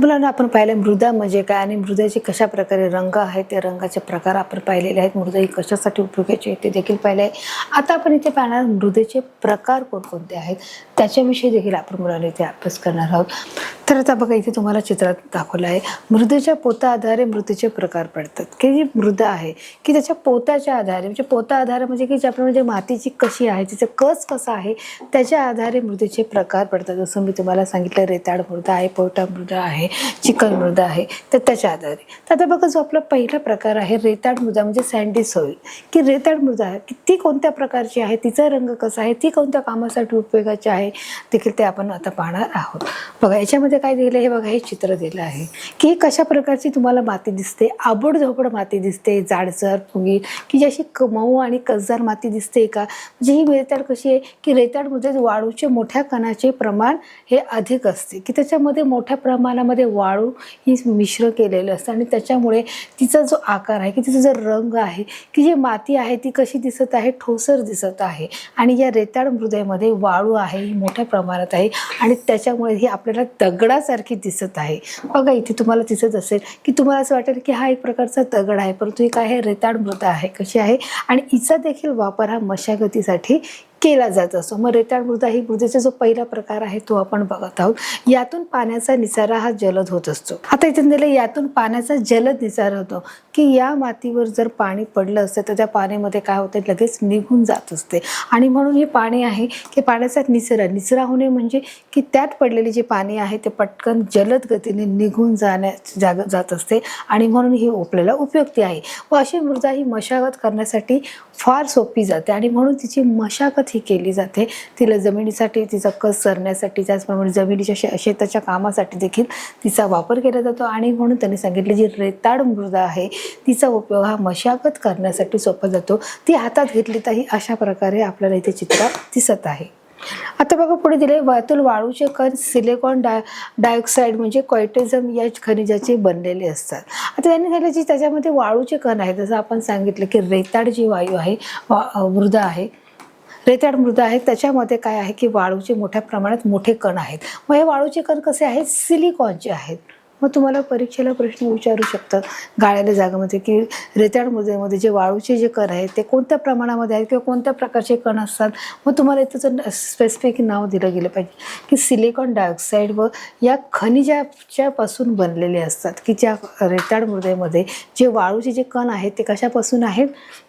मुलांना आपण पाहिलं मृदा म्हणजे काय आणि मृदेचे कशा प्रकारे रंग आहेत, ते रंगाचे प्रकार आपण पाहिलेले आहेत. मृदा ही कशासाठी उपयोगाची आहे ते देखील पाहिले आहे. आता आपण इथे पाहणार मृदेचे प्रकार कोणकोणते आहेत त्याच्याविषयी देखील आपण मुलांना इथे अभ्यास करणार आहोत. तर आता बघा इथे तुम्हाला चित्रात दाखवलं आहे मृदेच्या पोता आधारे मृदेचे प्रकार पडतात. की जी मृदा आहे की त्याच्या पोताच्या आधारे म्हणजे पोता आधार म्हणजे की ज्याप्रमाणे मातीची कशी आहे, तिचं कस कसा आहे त्याच्या आधारे मृदेचे प्रकार पडतात. जसं मी तुम्हाला सांगितलं रेताड मृदा आहे, पोयटा मृदा आहे, चिकन मृदा आहे. तर त्याच्या आधारे तर आता बघा जो आपला पहिला प्रकार आहे रेताड मृदा म्हणजे सँडी सॉइल. की रेताड मृदा आहे की ती कोणत्या प्रकारची आहे, तिचा रंग कसा आहे, ती कोणत्या कामासाठी उपयोगाची आहे देखील ते आपण आता पाहणार आहोत. बघा याच्यामध्ये काय दिलं हे बघा, हे चित्र दिलं आहे की कशा प्रकारची तुम्हाला माती दिसते. आबड झोपड माती दिसते, जाडसर फुगीर की जशी मऊ आणि कसदार माती दिसते का. म्हणजे ही रेताड कशी आहे की रेताड मृदेत वाळूचे मोठ्या कणाचे प्रमाण हे अधिक असते. की त्याच्यामध्ये मोठ्या प्रमाणामध्ये वाळू ही मिश्र केलेलं असतं आणि त्याच्यामुळे तिचा जो आकार आहे की तिचा जो रंग आहे की जी माती आहे ती कशी दिसत आहे, ठोसर दिसत आहे. आणि या रेताड मृदेमध्ये वाळू आहे ही मोठ्या प्रमाणात आहे आणि त्याच्यामुळे ही आपल्याला दगडासारखी दिसत आहे. बघा इथे तुम्हाला दिसत असेल की तुम्हाला असं वाटेल की हा एक प्रकारचा दगड आहे, परंतु ही काय आहे, रेताड मृदा आहे. कशी आहे आणि हिचा देखील वापर हा मशागतीसाठी केला जात असतो. मग रेताड मृदा ही मृदेचा जो पहिला प्रकार आहे तो आपण बघत आहोत. यातून पाण्याचा निसारा हा जलद होत असतो. आता इथे दिलं यातून पाण्याचा जलद निसारा होतो की या मातीवर जर पाणी पडलं असतं तर त्या पाण्यामध्ये काय होतं, लगेच निघून जात असते. आणि म्हणून हे पाणी आहे की पाण्याचा निचरा होणे म्हणजे की त्यात पडलेली जी पाणी आहे ते पटकन जलद गतीने निघून जात असते आणि म्हणून ही आपल्याला उपयुक्त आहे. व अशी मृदा ही मशागत करण्यासाठी फार सोपी जाते आणि म्हणून तिची मशागत ही केली जाते. तिला जमिनीसाठी, तिचा कस करण्यासाठी, त्याचप्रमाणे जमिनीच्या शेताच्या कामासाठी देखील तिचा वापर केला जातो. आणि म्हणून त्यांनी सांगितले जी रेताड मृदा आहे तिचा उपयोग हा मशागत करण्यासाठी सोपा जातो. ती हातात घेतली तर ही अशा प्रकारे आपल्याला इथे चित्रात दिसत आहे. आता बघा पुढे दिले यातून वाळूचे कण सिलिकॉन डायऑक्साईड म्हणजे क्वार्टिझम या खनिजाचे बनलेले असतात. आता त्यांनी सांगितलं जी त्याच्यामध्ये वाळूचे कण आहेत, जसं आपण सांगितलं की रेताड जी वायू आहे मृदा आहे, रेताड मृदा आहे त्याच्यामध्ये काय आहे की वाळूचे मोठ्या प्रमाणात मोठे कण आहेत. मग हे वाळूचे कण कसे आहेत, सिलिकॉनचे आहेत. मग तुम्हाला परीक्षेला प्रश्न विचारू शकतात गाळ्याच्या जागेमध्ये की रेताड मृदेमध्ये जे वाळूचे जे कण आहेत ते कोणत्या प्रमाणामध्ये आहेत किंवा कोणत्या प्रकारचे कण असतात. मग तुम्हाला इथं स्पेसिफिक नाव दिलं गेलं पाहिजे की सिलिकॉन डायऑक्साईड व या खनिजाच्या पासून बनलेले असतात. की ज्या रेताड मृदेमध्ये जे वाळूचे जे कण आहेत ते कशापासून आहेत,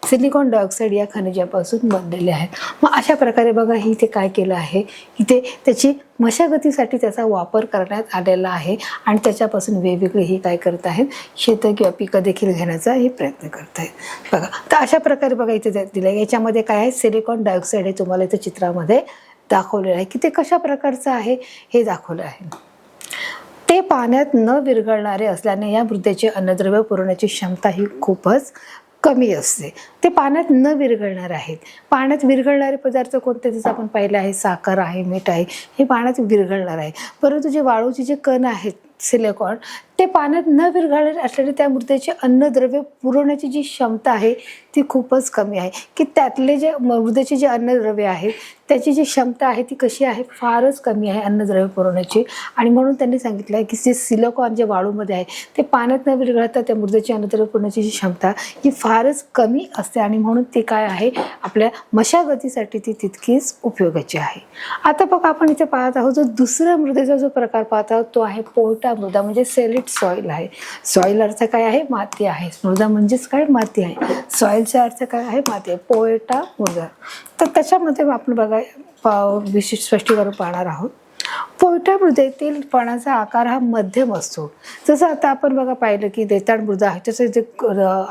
सिलिकॉन डायऑक्साईड या खनिजापासून बनलेले आहेत. मग अशा प्रकारे बघा ही इथे काय केलं आहे की ते त्याची मशागतीसाठी त्याचा वापर करण्यात आलेला आहे आणि त्याच्यापासून वेगवेगळे हे काय करत आहेत, शेतं किंवा पिकं देखील घेण्याचा हे प्रयत्न करत आहेत. बघा तर अशा प्रकारे बघा इथे दिलं आहे. याच्यामध्ये काय आहे, सिलिकॉन डायऑक्साईड हे तुम्हाला इथे चित्रामध्ये दाखवलेलं आहे की ते कशा प्रकारचं आहे हे दाखवलं आहे. ते पाण्यात न विरघळणारे असल्याने या मृदेचे अन्नद्रव्य पुरवण्याची क्षमता ही खूपच कमी असते. ते पाण्यात न विरघळणार आहेत. पाण्यात विरघळणारे पदार्थ कोणते, जसं आपण पाहिलं आहे साखर आहे, मीठ आहे, हे पाण्यात विरघळणार आहे. परंतु जे वाळूचे जे कण आहेत सिलिकॉन ते पाण्यात न विरघळणारे असल्याने त्या मृदेचे अन्नद्रव्य पुरवण्याची जी क्षमता आहे ती खूपच कमी आहे. की त्यातले जे मृदेचे जे अन्नद्रव्य आहेत त्याची जी क्षमता आहे ती कशी आहे, फारच कमी आहे अन्नद्रव्य पुरवण्याची. आणि म्हणून त्यांनी सांगितलं आहे की जे सिलिकॉन जे वाळूमध्ये आहे ते पाण्यात न विरघळता त्या मृदेचे अन्नद्रव्य पुरवण्याची जी क्षमता ही फारच कमी असते आणि म्हणून ती काय आहे आपल्या मशागतीसाठी ती तितकीच उपयोगाची आहे. आता बघा आपण इथे पाहत आहोत जो दुसरा मृदेचा जो प्रकार पाहत आहोत तो आहे पोयटा मृदा म्हणजे सॅलिड सॉइल आहे. सॉइल अर्थ काय आहे, माती आहे. मृदा म्हणजेच काय, माती आहे. सॉइलचा अर्थ काय आहे, माती आहे. पोयटा मृदा. तर त्याच्यामध्ये आपण बघा विशिष्ट स्पष्टीकरण पाहणार आहोत. पोयटा मृदेतील पाण्याचा आकार हा मध्यम असतो. जसं आता आपण बघा पाहिलं की रेताड मृदा आहे त्याचा जे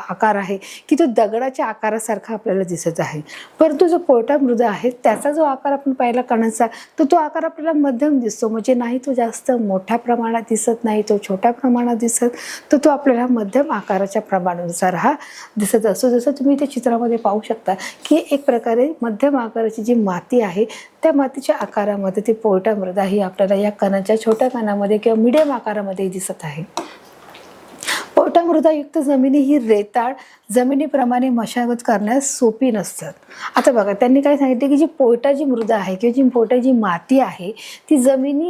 आकार आहे की तो दगडाच्या आकारासारखा आपल्याला दिसत आहे. परंतु जो पोयटा मृदा आहे त्याचा जो आकार आपण पाहिला कणांचा तर तो आकार आपल्याला मध्यम दिसतो. म्हणजे नाही तो जास्त मोठ्या प्रमाणात दिसत नाही, तो छोट्या प्रमाणात दिसत, तर तो आपल्याला मध्यम आकाराच्या प्रमाणानुसार हा दिसत असतो. जसं तुम्ही त्या चित्रामध्ये पाहू शकता की एक प्रकारे मध्यम आकाराची जी माती आहे त्या मातीच्या आकारामध्ये ती पोयटा मृदा ही आपल्याला या कणाच्या छोट्या कणामध्ये किंवा मीडियम आकारामध्ये दिसत आहे. पोयटा मृदायुक्त जमिनी ही रेताळ जमिनीप्रमाणे मशागत करण्यास सोपी नसतात. आता बघा त्यांनी काय सांगितलं की जी पोयटाची मृदा आहे किंवा जी पोयटाची माती आहे ती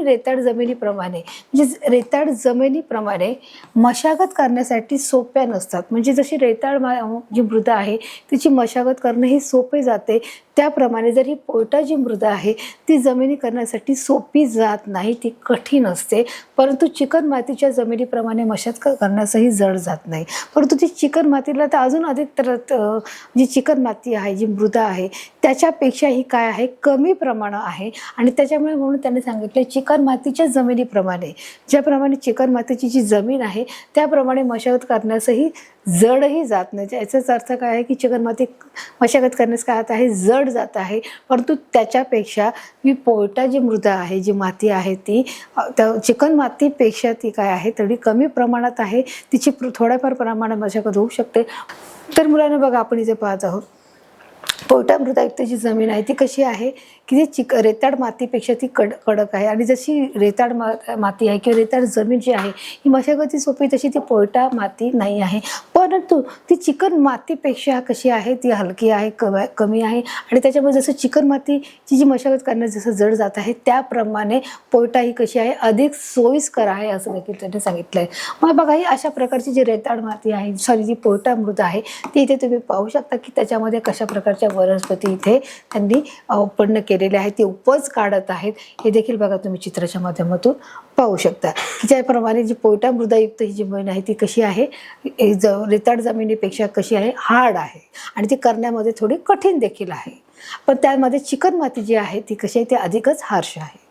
रेताड जमिनीप्रमाणे म्हणजे रेताड जमिनीप्रमाणे मशागत करण्यासाठी सोप्या नसतात. म्हणजे जशी जी मृदा आहे तिची मशागत करणं ही सोपे जाते, त्याप्रमाणे जर ही पोयटाची मृदा आहे ती जमिनी करण्यासाठी सोपी जात नाही, ती कठीण असते. परंतु चिकन मातीच्या जमिनीप्रमाणे मशागत करण्यासही जड जात नाही. परंतु ती चिकन मातीला तर अजून अधिक जी चिकन माती आहे, जी मृदा आहे त्याच्यापेक्षा ही काय आहे, कमी प्रमाण आहे. आणि त्याच्यामुळे म्हणून त्यांनी सांगितलं चिकन मातीच्या जमिनीप्रमाणे, ज्याप्रमाणे चिकन मातीची जी जमीन आहे त्याप्रमाणे मशागत करण्यासही जडही जात नाही. याचाच अर्थ काय आहे की चिकन माती मशागत करण्यास काय आहे, जड जात आहे. परंतु त्याच्यापेक्षा ही पोयटा जी मृदा आहे, जी माती आहे ती चिकन मातीपेक्षा ती काय आहे थोडी कमी प्रमाणात आहे, तिची थोड्याफार प्रमाणात मशागत होऊ शकते. तर मुलांना बघा आपण इथे पाहत आहोत पोयटा मृदायुक्त जी जमीन आहे ती कशी आहे की ती रेताड मातीपेक्षा ती कडक आहे. आणि जशी रेताड माती आहे किंवा रेताड जमीन जी आहे ही मशागती सोपी, तशी ती पोयटा माती नाही आहे. परंतु ती चिकन मातीपेक्षा कशी आहे, ती हलकी आहे, कमी आहे. आणि त्याच्यामुळे जसं चिकन मातीची जी मशागत करण्यास जसं जड जात आहे त्याप्रमाणे पोयटा ही कशी आहे, अधिक सोयीस्कर आहे असं देखील त्यांनी सांगितलं आहे. मग बघा ही अशा प्रकारची जी रेताड माती आहे, जी पोयटा मृदा आहे ती इथे तुम्ही पाहू शकता की त्याच्यामध्ये कशा प्रकारच्या वनस्पती इथे त्यांनी उत्पन्न केलेले आहेत, ते उपज काढत आहेत. हे देखील बघा तुम्ही चित्राच्या माध्यमातून पाहू शकता की ज्याप्रमाणे जी पोयटा मृदायुक्त ही जमीन आहे ती कशी आहे, रेताड जमिनीपेक्षा कशी आहे, हार्ड आहे आणि ती करण्यामध्ये थोडी कठीण देखील आहे. पण त्यामध्ये चिकन माती जी आहे ती कशी आहे, ती अधिकच हार्श आहे.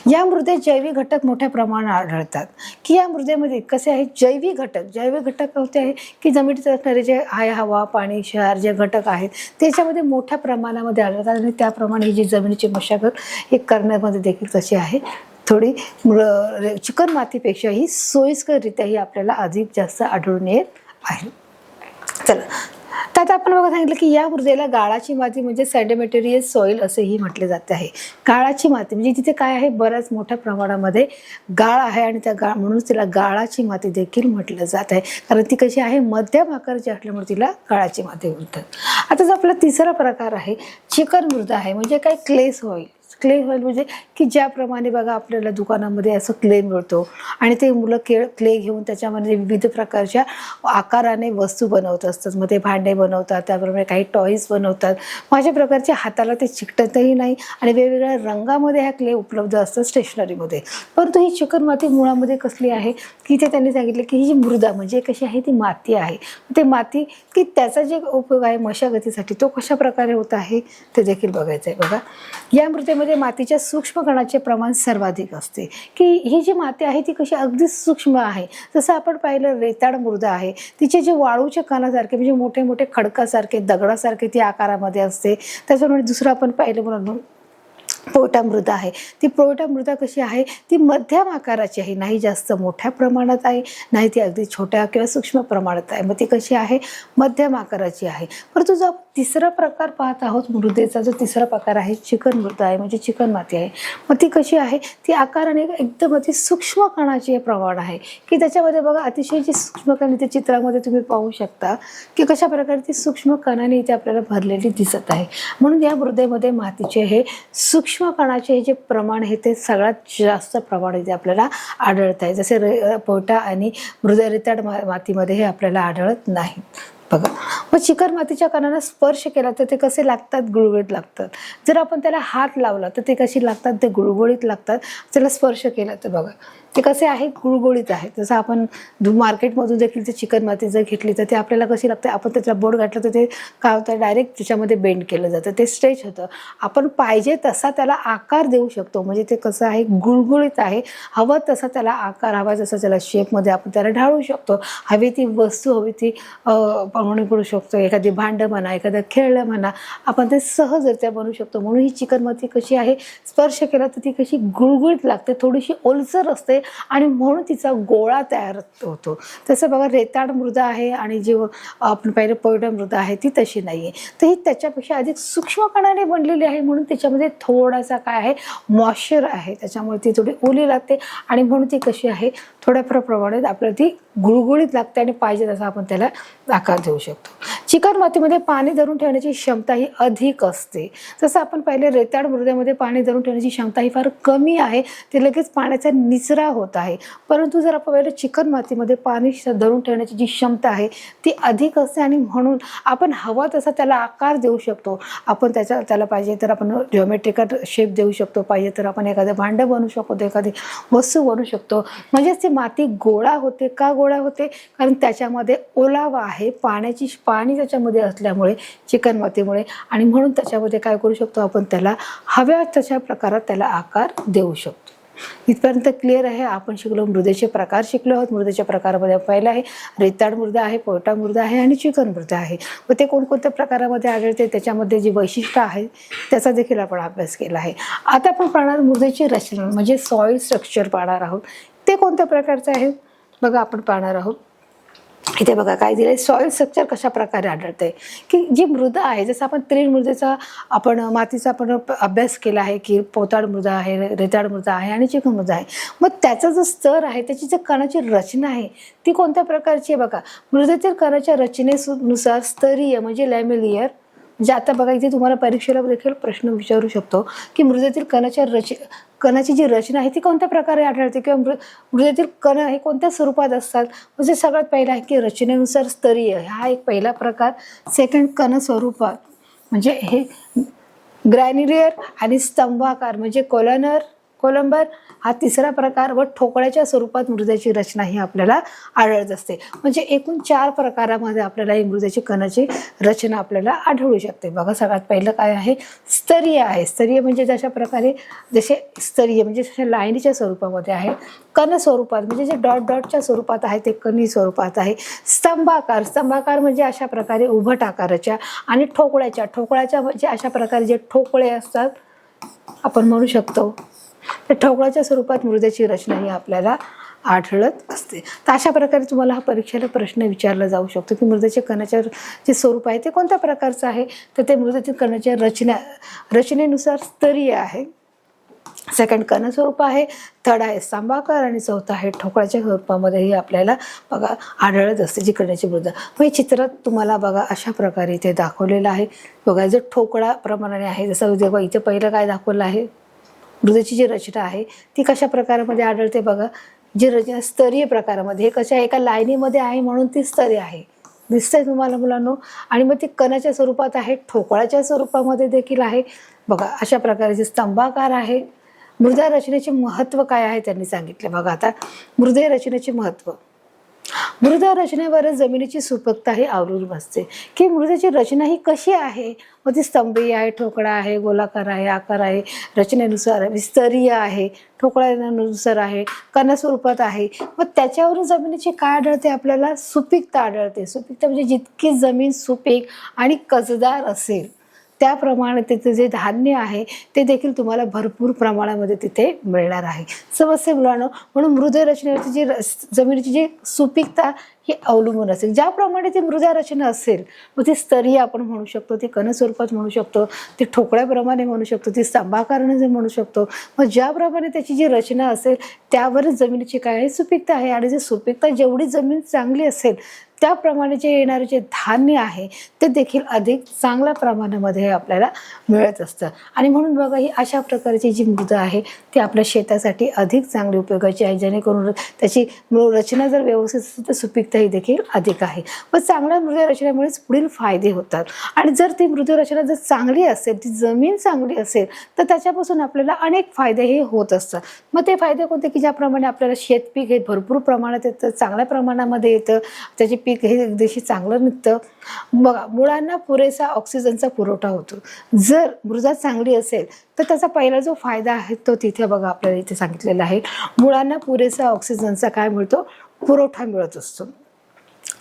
या मृदेत जैविक घटक मोठ्या प्रमाणात आढळतात. की या मृदेमध्ये कसे आहे, जैविक घटक कोणते आहे की जमिनीत असणारे जे आहे हवा, पाणी, क्षार जे घटक आहेत त्याच्यामध्ये मोठ्या प्रमाणामध्ये आढळतात. आणि त्याप्रमाणे ही जी जमिनीची मशागत हे करण्यामध्ये देखील कशी आहे, थोडी चिकन मातीपेक्षाही सोयीस्कररित्या ही आपल्याला अधिक जास्त आढळून येत आहे. चला तर आता आपण बघा सांगितलं की या मृदेला गाळाची माती म्हणजे सेडिमेंटरियस सॉइल असेही म्हटले जाते आहे. गाळाची माती म्हणजे तिथे काय आहे, बऱ्याच मोठ्या प्रमाणामध्ये गाळ आहे आणि त्या म्हणून तिला गाळाची माती देखील म्हटलं जात आहे. कारण ती कशी आहे, मध्यम आकाराची असल्यामुळे तिला गाळाची माती बोलतात. आता जो आपला तिसरा प्रकार आहे चिकन मृदा आहे. म्हणजे काय, क्ले सॉइल म्हणजे की ज्याप्रमाणे बघा आपल्याला दुकानामध्ये असं क्ले मिळतो आणि ते मुलं क्ले घेऊन त्याच्यामध्ये विविध प्रकारच्या आकाराने वस्तू बनवत असतात. मग ते भांडे बनवतात, त्याप्रमाणे काही टॉईज बनवतात. अशा प्रकारच्या हाताला ते चिकटतही नाही आणि वेगवेगळ्या रंगामध्ये ह्या क्ले उपलब्ध असतात स्टेशनरीमध्ये. परंतु ही चिकन माती मुळामध्ये कसली आहे की ते त्यांनी सांगितलं की ही जी मृदा म्हणजे कशी आहे, ती माती आहे. ते माती की त्याचा जे उपयोग आहे मशागतीसाठी तो कशा प्रकारे होत आहे ते देखील बघायचं आहे. बघा या मृदेमध्ये मातीच्या सूक्ष्म कणाचे प्रमाण सर्वाधिक असते. की ही जी माती आहे ती कशी अगदी सूक्ष्म आहे. जसं आपण पाहिलं रेताड मृदा आहे, तिचे जे वाळूच्या कणासारखे म्हणजे मोठे मोठे खडकासारखे दगडासारखे ती आकारामध्ये असते. त्याच्यामुळे दुसरं आपण पाहिलं म्हणून पोयटा मृदा आहे, ती पोयटा मृदा कशी आहे, ती मध्यम आकाराची आहे, नाही जास्त मोठ्या प्रमाणात आहे, नाही ती अगदी छोट्या किंवा सूक्ष्म प्रमाणात आहे. मग ती कशी आहे, मध्यम आकाराची आहे. परंतु जो तिसरा प्रकार पाहत आहोत मृदेचा, जो तिसरा प्रकार आहे चिकन मृदा आहे म्हणजे चिकन माती आहे. मग ती कशी आहे, ती आकाराने एकदम अति सूक्ष्म कणाचे प्रमाण आहे. की त्याच्यामध्ये बघा अतिशय जी सूक्ष्म कण इथे चित्रामध्ये तुम्ही पाहू शकता की कशा प्रकारे ती सूक्ष्म कणाने इथे आपल्याला भरलेली दिसत आहे. म्हणून या मृदेमध्ये मातीचे हे सूक्ष्म कणाचे जे प्रमाण आहे ते सगळ्यात जास्त प्रमाण इथे आपल्याला आढळत आहे. जसे पोयटा आणि मृदा रेताड मातीमध्ये हे आपल्याला आढळत नाही. बघा मग चिकन मातीच्या कणांना स्पर्श केला तर ते कसे लागतात, गुळगुळीत लागतात. जर आपण त्याला हात लावला तर ते कशी लागतात, ते गुळगुळीत लागतात. त्याला स्पर्श केला तर बघा ते कसे आहेत, गुळगुळीत आहेत. जसं आपण मार्केटमधून देखील ते चिकन माती जर घेतली तर ते आपल्याला कशी लागते, आपण त्याला बोट घातलं तर ते काय होतं, डायरेक्ट त्याच्यामध्ये बेंड केलं जातं, ते स्ट्रेच होतं. आपण पाहिजे तसा त्याला आकार देऊ शकतो. म्हणजे ते कसं आहे, गुळगुळीत आहे. हवं तसा त्याला आकार, हवा जसा त्याला शेपमध्ये आपण त्याला ढाळू शकतो. हवी ती वस्तू, हवी ती बनवून करू शकतो. एखादी भांडं म्हणा, एखादं खेळणं म्हणा, आपण ते सहजरित्या बनवू शकतो. म्हणून ही चिकन माती कशी आहे, स्पर्श केला तर ती कशी गुळगुळीत लागते, थोडीशी ओलसर असते. आणि म्हणून तिचा गोळा तयार होतो. तसं बघा रेताड मृदा आहे आणि जी आपण पाहिलं पोयटा मृदा आहे ती तशी नाही आहे. तर ही त्याच्यापेक्षा अधिक सूक्ष्म कणाने बनलेली आहे, म्हणून त्याच्यामध्ये थोडासा काय आहे मॉइश्चर आहे, त्याच्यामुळे ती थोडी ओली लागते आणि म्हणून ती कशी आहे थोड्याफार प्रमाणात आपल्याला ती गुळगुळीत लागते आणि पाहिजे तसा आपण त्याला आकार देऊ शकतो. चिकण मातीमध्ये पाणी धरून ठेवण्याची क्षमता ही अधिक असते. जसं आपण पाहिले रेताड मृदेमध्ये पाणी धरून ठेवण्याची क्षमता ही फार कमी आहे, ते लगेच पाण्याचा निचरा होत आहे. परंतु जर आपण पाहिलं चिकण मातीमध्ये पाणी धरून ठेवण्याची जी क्षमता आहे ती अधिक असते आणि म्हणून आपण हवा तसा त्याला आकार देऊ शकतो. आपण त्याला पाहिजे तर आपण जिओमेट्रिकल शेप देऊ शकतो, पाहिजे तर आपण एखादं भांडं बनवू शकतो, एखादी वस्तू बनवू शकतो. म्हणजेच ती माती गोळा होते. का गोळा होते? कारण त्याच्यामध्ये ओलावा आहे, पाणी त्याच्यामध्ये असल्यामुळे चिकन मातीमुळे, आणि म्हणून त्याच्यामध्ये काय करू शकतो आपण त्याला हव्या तशा प्रकारात त्याला आकार देऊ शकतो. इथपर्यंत क्लिअर आहे. आपण शिकलो मृदेचे प्रकार शिकलो आहोत. मृदेच्या प्रकारामध्ये पहिला आहे रेताड मृदा आहे, पोयटा मृदा आहे आणि चिकन मृदा आहे. व ते कोणकोणत्या प्रकारामध्ये आढळते, त्याच्यामध्ये जी वैशिष्ट्य आहे त्याचा देखील आपण अभ्यास केला आहे. आता आपण पाहणार मृदेची रचना म्हणजे सॉइल स्ट्रक्चर पाहणार आहोत. ते कोणत्या प्रकारचं आहे बघा आपण पाहणार आहोत. इथे बघा काय दिलंय, सॉइल स्ट्रक्चर कशा प्रकारे आढळते की जी मृदा आहे, जसं आपण तृण मृदेचा आपण मातीचा आपण अभ्यास केला आहे की पोताळ मृदा आहे, रेताड मृदा आहे आणि चिकन मृदा आहे. मग त्याचा जो स्तर आहे, त्याची जी कणाची रचना आहे ती कोणत्या प्रकारची आहे बघा. मृदेतील कणाच्या रचनेनुसार स्तरीय म्हणजे लॅमेलियर, म्हणजे आता बघा इथे तुम्हाला परीक्षेला देखील प्रश्न विचारू शकतो की मृदेतील कणाची जी रचना आहे ती कोणत्या प्रकारे आढळते किंवा मृदेतील कण हे कोणत्या स्वरूपात असतात. म्हणजे सगळ्यात पहिला आहे की रचनेनुसार स्तरीय, हा एक पहिला प्रकार. सेकंड कण स्वरूपात म्हणजे हे ग्रॅन्युलर आणि स्तंभाकार म्हणजे कोलंबर हा तिसरा प्रकार. व ठोकळ्याच्या स्वरूपात मृदेची रचना ही आपल्याला आढळत असते. म्हणजे एकूण 4 प्रकारामध्ये आपल्याला ही मृदेची कणाची रचना आपल्याला आढळू शकते. बघा सगळ्यात पहिलं काय आहे, स्तरीय आहे. स्तरीय म्हणजे जशा प्रकारे स्तरीय म्हणजे जशा लाईनीच्या स्वरूपामध्ये आहे. कण स्वरूपात म्हणजे जे डॉटच्या स्वरूपात आहे ते कणी स्वरूपात आहे. स्तंभाकार म्हणजे अशा प्रकारे उभट आकाराच्या. आणि ठोकळ्याच्या म्हणजे अशा प्रकारे जे ठोकळे असतात आपण म्हणू शकतो, तर ठोकळ्याच्या स्वरूपात मृदेची रचना ही आपल्याला आढळत असते. तर अशा प्रकारे तुम्हाला हा परीक्षेला प्रश्न विचारला जाऊ शकतो की मृदेच्या कणाच्या जे स्वरूप आहे ते कोणत्या प्रकारचं आहे. तर ते मृदेतील कणाच्या रचनेनुसार स्तरीय आहे. सेकंड कण स्वरूप आहे. थर्ड आहे स्तंभाकार आणि चौथा आहे ठोकळ्याच्या स्वरूपामध्येही आपल्याला बघा आढळत असते जी कणाची मृदा. मग चित्रात तुम्हाला बघा अशा प्रकारे इथे दाखवलेलं आहे. बघा जर ठोकळा प्रमाणाने आहे, जसं जेव्हा इथे पहिलं काय दाखवलं आहे, मृदेची जी रचना आहे ती कशा प्रकारामध्ये आढळते बघा. जी रचना स्तरीय प्रकारामध्ये, हे कशा एका लाईनीमध्ये आहे म्हणून ती स्तरीय आहे, दिसतंय तुम्हाला मुलांनो. आणि मग ती कणाच्या स्वरूपात आहे, ठोकळाच्या स्वरूपामध्ये देखील आहे. बघा अशा प्रकारचे स्तंभाकार आहे. मृदा रचनेचे महत्त्व काय आहे त्यांनी सांगितले बघा. आता मृदा रचनेचे महत्त्व, मृदा रचनेवर जमिनीची सुपीकता ही अवलंबून असते की मृदेची रचना ही कशी आहे. मग ती स्तंभीय आहे, ठोकळा आहे, गोलाकार आहे, आकार आहे, रचनेनुसार स्तरीय आहे, ठोकळ्यानुसार आहे, कण स्वरूपात आहे. मग त्याच्यावरून जमिनीची काय आढळते आपल्याला, सुपीकता आढळते. सुपीकता म्हणजे जितकी जमीन सुपीक आणि कसदार असेल त्याप्रमाणे तिथे जे धान्य आहे ते देखील तुम्हाला भरपूर प्रमाणामध्ये तिथे मिळणार आहे. समजते मुलांनो. म्हणून मृदा रचनेवरची जी जमिनीची जी सुपीकता ही अवलंबून असेल. ज्याप्रमाणे ती मृदा रचना असेल, मग ती स्तरीय आपण म्हणू शकतो, ती कण स्वरूपात म्हणू शकतो, ती ठोकळ्याप्रमाणे म्हणू शकतो, ती स्तंभाकाराने म्हणू शकतो. मग ज्याप्रमाणे त्याची जी रचना असेल त्यावरच जमिनीची काय आहे, सुपीकता आहे. आणि जी सुपीकता जेवढी जमीन चांगली असेल त्याप्रमाणे जे येणारे जे धान्य आहे ते देखील अधिक चांगल्या प्रमाणामध्ये आपल्याला मिळत असतं. आणि म्हणून बघा ही अशा प्रकारची जी मृदा आहे ती आपल्या शेतासाठी अधिक चांगली उपयोगाची आहे, जेणेकरून त्याची रचना जर व्यवस्थित असेल तर सुपीकताही देखील अधिक आहे. व चांगल्या मृदा रचनेमुळेच पुढील फायदे होतात. आणि जर ती मृदा रचना जर चांगली असेल, ती जमीन चांगली असेल तर त्याच्यापासून आपल्याला अनेक फायदे हे होत असतात. मग ते फायदे कोणते की ज्याप्रमाणे आपल्याला शेतपीक हे भरपूर प्रमाणात येतं, चांगल्या प्रमाणामध्ये येतं, त्याची पीक हे देशी चांगलं निघतं. बघा मुळांना पुरेसा ऑक्सिजनचा पुरवठा होतो. जर मृदा चांगली असेल तर त्याचा पहिला जो फायदा आहे तो तिथे बघा आपल्याला इथे सांगितलेला आहे. मुळांना पुरेसा ऑक्सिजनचा काय मिळतो, पुरवठा मिळत असतो.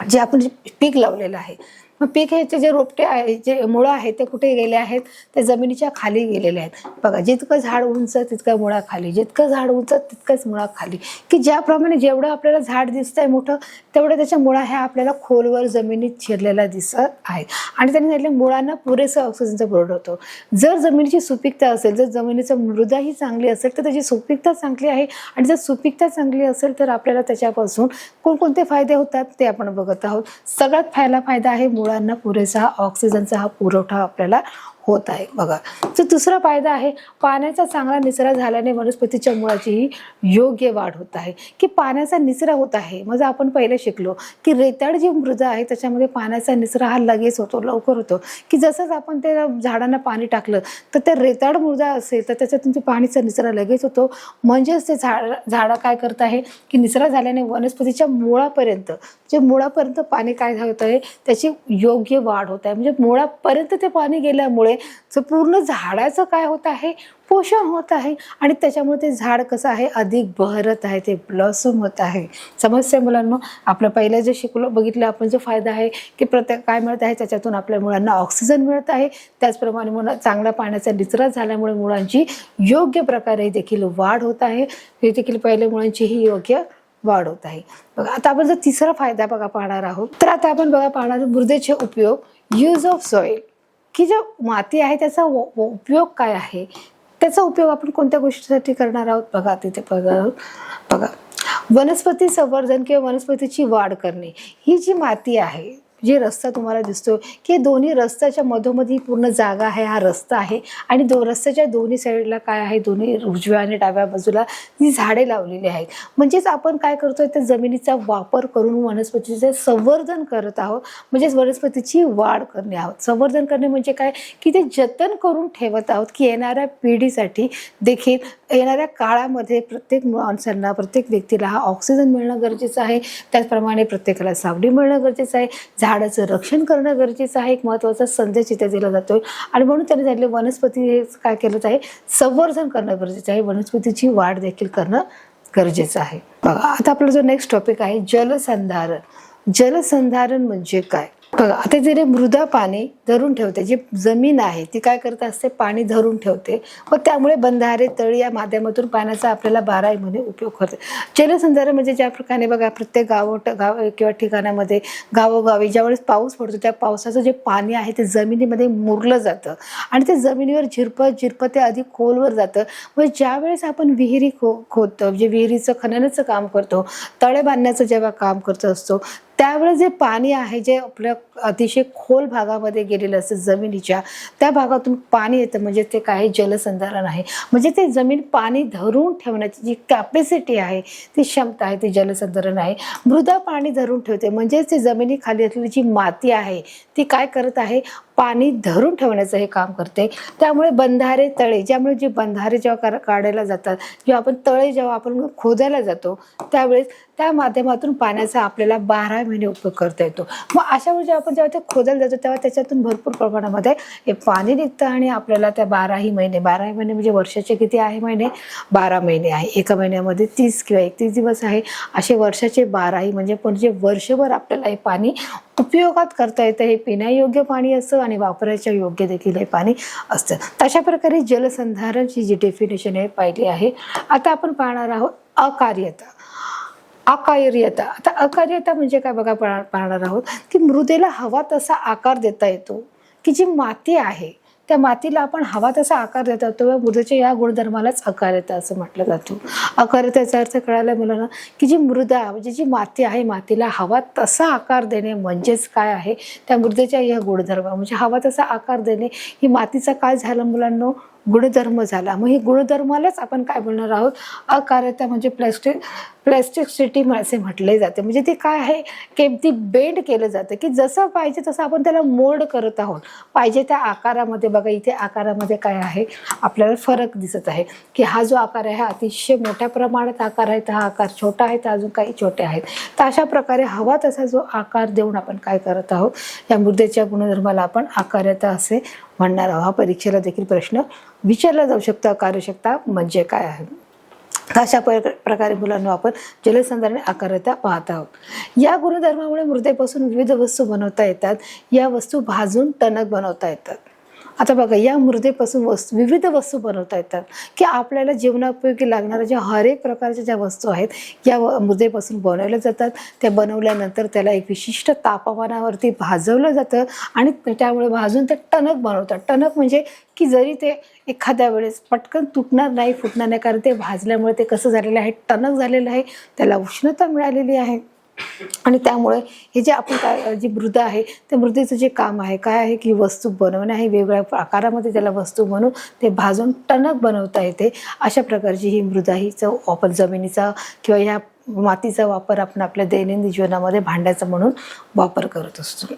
जे आपण पीक लावलेलं आहे मग पीक ह्याचे जे रोपटे आहे, जे मुळं आहेत ते कुठे गेले आहेत, ते जमिनीच्या खाली गेलेले आहेत. बघा, जितकं झाड उंच तितकं मुळा खाली, जितकं झाड उंच तितकंच मुळा खाली, की ज्याप्रमाणे जेवढं आपल्याला झाड दिसतंय मोठं, तेवढं त्याच्या मुळा ह्या आपल्याला खोलवर जमिनीत शिरलेला दिसत आहेत. आणि त्यांनी सांगितलं मुळांना पुरेसा ऑक्सिजनचा पुरवठा होतो. जर जमिनीची सुपीकता असेल, जर जमिनीचं मृदाही चांगली असेल तर त्याची सुपीकता चांगली आहे. आणि जर सुपीकता चांगली असेल तर आपल्याला त्याच्यापासून कोणकोणते फायदे होतात ते आपण बघत आहोत. सगळ्यात पहिला फायदा आहे मुळांना पुरेसा ऑक्सिजनचा हा पुरवठा आपल्याला होत आहे. बघा, तर दुसरा फायदा आहे पाण्याचा चांगला निचरा झाल्याने वनस्पतीच्या मुळाचीही योग्य वाढ होत आहे. की पाण्याचा निचरा होत आहे, म्हणजे आपण पहिले शिकलो की रेताळ जी मृदा आहे त्याच्यामध्ये पाण्याचा निचरा हा लगेच होतो, लवकर होतो. की जसंच आपण त्या झाडांना पाणी टाकलं तर त्या रेताळ मृदा असेल तर त्याच्यातून पाणीचा निचरा लगेच होतो. म्हणजेच ते झाड काय करत आहे की निचरा झाल्याने वनस्पतीच्या मुळापर्यंत, जे मुळापर्यंत पाणी काय होत आहे त्याची योग्य वाढ होत आहे. म्हणजे मुळापर्यंत ते पाणी गेल्यामुळे पूर्ण झाडाचं काय होत आहे, पोषण होत आहे. आणि त्याच्यामुळे ते झाड कसं आहे, अधिक बहरत आहे, ते ब्लॉसम होत आहे. समजते मुलांना? आपलं पहिलं जे शिकलो बघितलं आपण, जो फायदा आहे की प्रत्येक काय मिळत आहे त्याच्यातून आपल्या मुलांना ऑक्सिजन मिळत आहे. त्याचप्रमाणे मुळा चांगल्या पाण्याचा निचरा झाल्यामुळे मुळांची योग्य प्रकारे देखील वाढ होत आहे. हे देखील पहिले मुळांचीही योग्य वाढ होत आहे. बघा, आता आपण जर तिसरा फायदा बघा पाहणार आहोत, तर आता आपण बघा पाहणार मृदेचे उपयोग, यूज ऑफ सॉइल. की जो माती आहे त्याचा उपयोग काय आहे, त्याचा उपयोग आपण कोणत्या गोष्टीसाठी करणार आहोत बघा तिथे बघा, वनस्पती संवर्धन किंवा वनस्पतीची वाढ करणे. ही जी माती आहे, जे रस्ता तुम्हाला दिसतो की दोन्ही रस्त्याच्या मधोमधी पूर्ण जागा आहे, हा रस्ता आहे. आणि रस्त्याच्या दोन्ही साईडला काय आहे, दोन्ही उजव्या आणि डाव्या बाजूला जी झाडे लावलेली आहेत. म्हणजेच आपण काय करतोय, त्या जमिनीचा वापर करून वनस्पतीचे संवर्धन करत आहोत. म्हणजेच वनस्पतीची वाढ करणे आहोत. संवर्धन करणे म्हणजे काय की ते जतन करून ठेवत आहोत की येणाऱ्या पिढीसाठी देखील, येणाऱ्या काळामध्ये प्रत्येक माणसांना, प्रत्येक व्यक्तीला हा ऑक्सिजन मिळणं गरजेचं आहे. त्याचप्रमाणे प्रत्येकाला सावली मिळणं गरजेचं आहे. झाडाचं रक्षण करणं गरजेचं आहे. एक महत्त्वाचा संदेश इथे दिला जातोय. आणि म्हणून त्यांनी सांगितले वनस्पती हे काय केलं आहे, संवर्धन करणं गरजेचं आहे, वनस्पतीची वाढ देखील करणं गरजेचं आहे. बघा, आता आपला जो नेक्स्ट टॉपिक आहे जलसंधारण. जलसंधारण म्हणजे काय बघा, आता जे मृदा पाणी धरून ठेवते, जी जमीन आहे ती काय करत असते, पाणी धरून ठेवते व त्यामुळे बंधारे, तळी या माध्यमातून पाण्याचा आपल्याला 12 महिने उपयोग करते. जलसंधारण म्हणजे ज्या प्रकारे बघा प्रत्येक गाव किंवा ठिकाणामध्ये, गावोगावी ज्यावेळेस पाऊस पडतो त्या पावसाचं जे पाणी आहे ते जमिनीमध्ये मुरलं जातं आणि ते जमिनीवर झिरपत ते अधिक खोलवर जातं. म्हणजे ज्यावेळेस आपण विहिरी खोदतो, म्हणजे विहिरीचं खननाचं काम करतो, तळे बांधण्याचं जेव्हा काम करत असतो, त्यावेळेस जे पाणी आहे, जे आपल्या अतिशय खोल भागामध्ये गेलेलं असतं जमिनीच्या, त्या भागातून पाणी येतं. म्हणजे ते काय, जलसंधारण आहे. म्हणजे ते जमीन पाणी धरून ठेवण्याची जी कॅपॅसिटी आहे, ती क्षमता आहे, ती जलसंधारण आहे. मृदा पाणी धरून ठेवते, म्हणजेच ते जमिनीखाली असलेली जी माती आहे ती काय करत आहे, पाणी धरून ठेवण्याचं हे काम करते. त्यामुळे बंधारे, तळे, ज्यामुळे जे बंधारे जेव्हा काढायला जातात, जेव्हा आपण तळे जेव्हा आपण खोदायला जातो त्यावेळेस त्या माध्यमातून पाण्याचा आपल्याला 12 महिने उपयोग करता येतो. मग अशा वेळी जेव्हा ते खोदायला जातो तेव्हा त्याच्यातून भरपूर प्रमाणामध्ये हे पाणी निघतं आणि आपल्याला त्या 12 महिने म्हणजे वर्षाचे किती आहे महिने, 12 महिने आहे. एका महिन्यामध्ये 30 किंवा 31 दिवस आहे. असे वर्षाचे 12 म्हणजे वर्षभर आपल्याला हे पाणी उपयोगात करता येतं. हे पिण्यायोग्य पाणी असतं आणि वापरायच्या योग्य देखील हे पाणी असतं. तशा प्रकारे जलसंधारणची जी डेफिनेशन आहे पाहिली आहे. आता आपण पाहणार आहोत अकार्यता. आता अकार्यता म्हणजे काय बघा पाहणार आहोत की मृदेला हवा तसा आकार देता येतो. की जी माती आहे त्या मातीला आपण हवा तसा आकार देता येतो व मृदेच्या या गुणधर्मालाच अकार्यता असं म्हटलं जातं. अकार्यतेचा अर्थ कळायला मुलांना की जी मृदा म्हणजे जी माती आहे, मातीला हवा तसा आकार देणे म्हणजेच काय आहे, त्या मृदेच्या या गुणधर्म म्हणजे हवा तसा आकार देणे ही मातीचा काय झालं मुलांनो, गुणधर्म झाला. मग ही गुणधर्मालाच आपण काय बोलणार आहोत, अकार्यता म्हणजे प्लॅस्टिसिटी असे म्हटले जाते. म्हणजे ते काय आहे की ती बेंड केलं जातं की जसं पाहिजे तसं आपण त्याला मोल्ड करत आहोत पाहिजे त्या आकारामध्ये. बघा इथे आकारामध्ये काय आहे आपल्याला फरक दिसत आहे की हा जो आकार आहे हा अतिशय मोठ्या प्रमाणात आकार आहे, तर हा आकार छोटा आहे, तर अजून काही छोटे आहेत. तर अशा प्रकारे हवा तसा जो आकार देऊन आपण काय करत आहोत, या मृदेच्या गुणधर्माला आपण आकार्यता असे म्हणणार आहोत. हा परीक्षेला देखील प्रश्न विचारला जाऊ शकतो, अकार्यक्षमता म्हणजे काय आहे. अशा प्रकारे मुलांना आपण जलसंधारण आकारता पाहत आहोत। या गुणधर्मामुळे मृदेपासून विविध वस्तू बनवता येतात। या वस्तू भाजून टणक बनवता येतात। आता बघा, या मृदेपासून विविध वस्तू बनवता येतात की आपल्याला जीवनापयोगी लागणाऱ्या ज्या हर एक प्रकारच्या ज्या वस्तू आहेत या मृदेपासून बनवल्या जातात। त्या बनवल्यानंतर त्याला एक विशिष्ट तापमानावरती भाजवलं जातं आणि त्यामुळे भाजून ते टणक बनवतात। टणक म्हणजे की जरी ते एखाद्या वेळेस पटकन तुटणार नाही, फुटणार नाही, कारण ते भाजल्यामुळे ते कसं झालेलं आहे, टणक झालेलं आहे, त्याला उष्णता मिळालेली आहे। आणि त्यामुळे हे जे आपण जी मृदा आहे त्या मृदेचं जे काम आहे काय आहे की वस्तू बनवणे आहे। वेगवेगळ्या आकारामध्ये त्याला वस्तू बनवून ते भाजून टणक बनवता येते। अशा प्रकारची ही मृदा हीचा वापर जमिनीचा किंवा ह्या मातीचा वापर आपण आपल्या दैनंदिन जीवनामध्ये भांड्याचा म्हणून वापर करत असतो।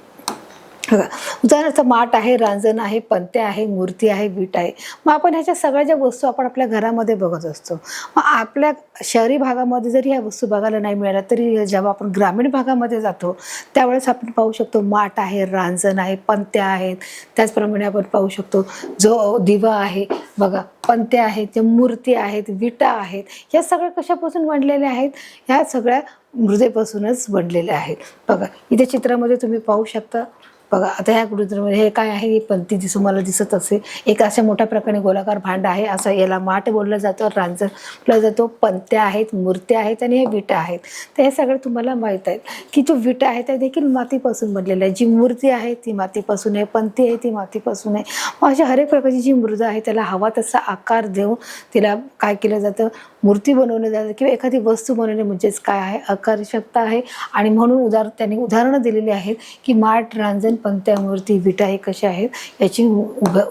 बघा, उदाहरणार्थ माठ आहे, रांजण आहे, पंते आहे, मूर्ती आहे, वीट आहे। मग आपण ह्याच्या सगळ्या ज्या वस्तू आपण आपल्या घरामध्ये बघत असतो, मग आपल्या शहरी भागामध्ये जरी ह्या वस्तू बघायला नाही मिळाल्या तरी जेव्हा आपण ग्रामीण भागामध्ये जातो त्यावेळेस आपण पाहू शकतो माठ आहे, रांजण आहे, पंत्या आहेत। त्याचप्रमाणे आपण पाहू शकतो जो दिवा आहे, बघा पंते आहेत, जे मूर्ती आहेत, विटा आहेत, या सगळ्या कशापासून बनलेल्या आहेत, ह्या सगळ्या मृदेपासूनच बनलेल्या आहेत। बघा इथे चित्रामध्ये तुम्ही पाहू शकता। बघा आता ह्या गुरुद्रामध्ये हे काय आहे, ही पंती मला दिसत असेल। एक अशा मोठ्या प्रकारे गोलाकार भांड आहे, असं याला माठ बोललं जातं, रांजण बोललं जातो, पंत्या आहेत, मूर्त्या आहेत आणि हे विटा आहेत। तर हे सगळं तुम्हाला माहीत आहे की जो विटा आहे त्या देखील मातीपासून बनलेल्या आहे। जी मूर्ती आहे ती मातीपासून आहे, पंती आहे ती मातीपासून आहे। मग अशा हर एक प्रकारची जी मृदा आहे त्याला हवा तसा आकार देऊन तिला काय केलं जातं, मूर्ती बनवली जाते किंवा एखादी वस्तू बनवणे म्हणजेच काय आहे, आकारक्षमता आहे। आणि म्हणून त्यांनी उदाहरणं दिलेली आहेत की माठ, रांजण, पंत्या, मूर्ती, विटा हे कशा आहेत याची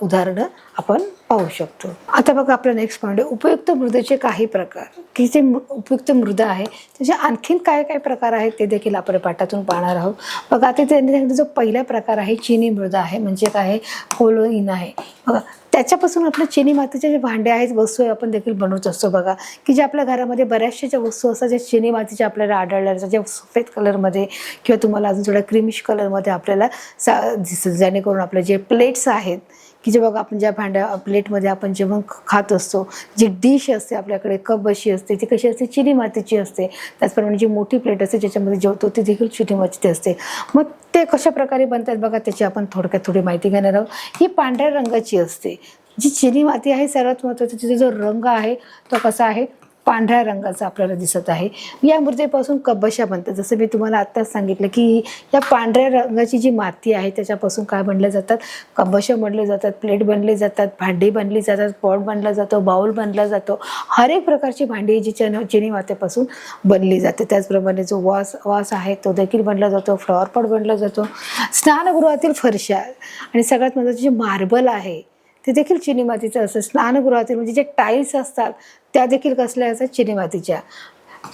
उदाहरणं आपण पाहू शकतो। आता बघा आपला नेक्स्ट पॉईंट आहे उपयुक्त मृदेचे काही प्रकार, की जे उपयुक्त मृदा आहे त्याचे आणखीन काय काय प्रकार आहेत ते देखील आपण पाठातून पाहणार आहोत। बघा आता त्यांनी सांगितलं जो पहिला प्रकार आहे चिनी मृदा आहे, म्हणजे काय आहे, कोलोइन आहे। बघा त्याच्यापासून आपल्या चिनी मातीचे जे भांडे आहेत, वस्तू आपण देखील बनवत असतो। बघा की जे आपल्या घरामध्ये बऱ्याचशा ज्या वस्तू असतात ज्या चिनी मातीच्या आपल्याला आढळल्या असतात, ज्या सफेद कलरमध्ये किंवा तुम्हाला अजून थोड्या क्रीमिश कलरमध्ये आपल्याला जेणेकरून आपले जे प्लेट्स आहेत की जे बघा आपण ज्या प्लेटमध्ये आपण जेवण खात असतो, जी डिश असते आपल्याकडे, कप अशी असते ती कशी असते, चिनी मातीची असते। त्याचप्रमाणे जी मोठी प्लेट असते ज्याच्यामध्ये जेवतो ती देखील चिनी मातीची असते। मग ते कशा प्रकारे बनतात बघा, त्याची आपण थोडक्यात थोडी माहिती घेणार आहोत। ही पांढऱ्या रंगाची असते। जी चिनी माती आहे सर्वात महत्त्वाचं तिचा जो रंग आहे तो कसा आहे, पांढऱ्या रंगाचा आपल्याला दिसत आहे। या मृदेपासून कबशा बनतात। जसं मी तुम्हाला आत्ताच सांगितलं की या पांढऱ्या रंगाची जी माती आहे त्याच्यापासून काय बनले जातात, कबशा बनले जातात, प्लेट बनले जातात, भांडी बनली जातात, पॉट बनला जातो, बाउल बनला जातो। हर एक प्रकारची भांडी जी चिनी मातीपासून बनली जाते। त्याचप्रमाणे जो वास आहे तो देखील बनला जातो, फ्लॉवर पॉट बनला जातो। स्नानगृहातील फरशा आणि सगळ्यात महत्त्वाचे जे मार्बल आहे ते देखील चिनी मातीचं असतं। स्नानगृहातील म्हणजे जे टाईल्स असतात त्या देखील कसल्या असतात, चिनी मातीच्या।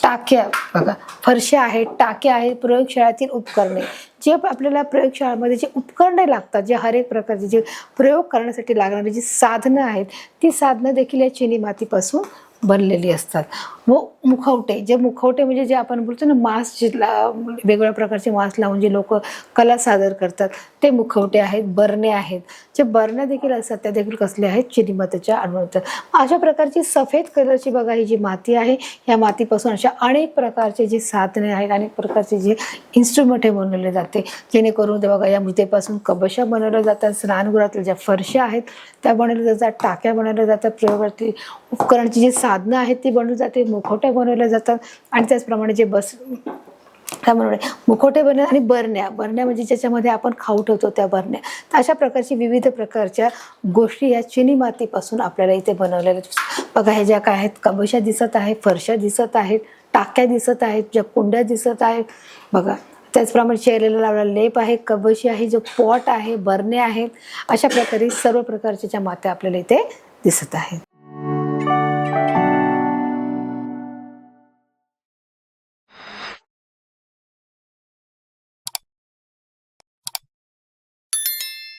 टाक्या बघा, फरशा आहेत, टाक्या आहेत, प्रयोगशाळेतील उपकरणे, जे आपल्याला प्रयोगशाळेमध्ये जे उपकरणे लागतात, जे हर एक प्रकारचे जे प्रयोग करण्यासाठी लागणारी जी साधनं आहेत ती साधनं देखील या चिनी मातीपासून बनलेली असतात। व मुखवटे म्हणजे जे आपण बोलतो ना मास्क, वेगवेगळ्या प्रकारचे मास्क लावून जे लोक कला सादर करतात ते मुखवटे आहेत। बरणे आहेत, जे बरण्या देखील असतात त्या देखील कसले आहेत, चिनी मातीच्या आढळतात। अशा प्रकारची सफेद कलरची बघा ही जी माती आहे, या मातीपासून अशा अनेक प्रकारचे जे साधने आहेत, अनेक प्रकारचे जे इन्स्ट्रुमेंट हे बनवले जाते, जेणेकरून ते बघा या मृदेपासून कबशा बनवल्या जातात। स्नानगृहातील ज्या फरशा आहेत त्या बनवल्या जातात, टाक्या बनवल्या जातात, प्रयोगातील उपकरणाची जी साधनं आहेत ती बनवली जाते, मुखवटे बनवले जातात। आणि त्याचप्रमाणे जे मुखवटे बनवले आणि बरण्या म्हणजे ज्याच्यामध्ये आपण खाऊ ठेवतो त्या बरण्या। तर अशा प्रकारची विविध प्रकारच्या गोष्टी या चिनी मातीपासून आपल्याला इथे बनवलेल्या बघा। हे ज्या काय आहेत, कबशा दिसत आहेत, फरशा दिसत आहेत, टाक्या दिसत आहेत, ज्या कुंड्या दिसत आहेत बघा। त्याचप्रमाणे चेहऱ्याला लावलेला लेप आहे, कबशी आहे, जो पॉट आहे, बरणे आहेत। अशा प्रकारे सर्व प्रकारच्या ज्या मात्या आपल्याला इथे दिसत आहेत।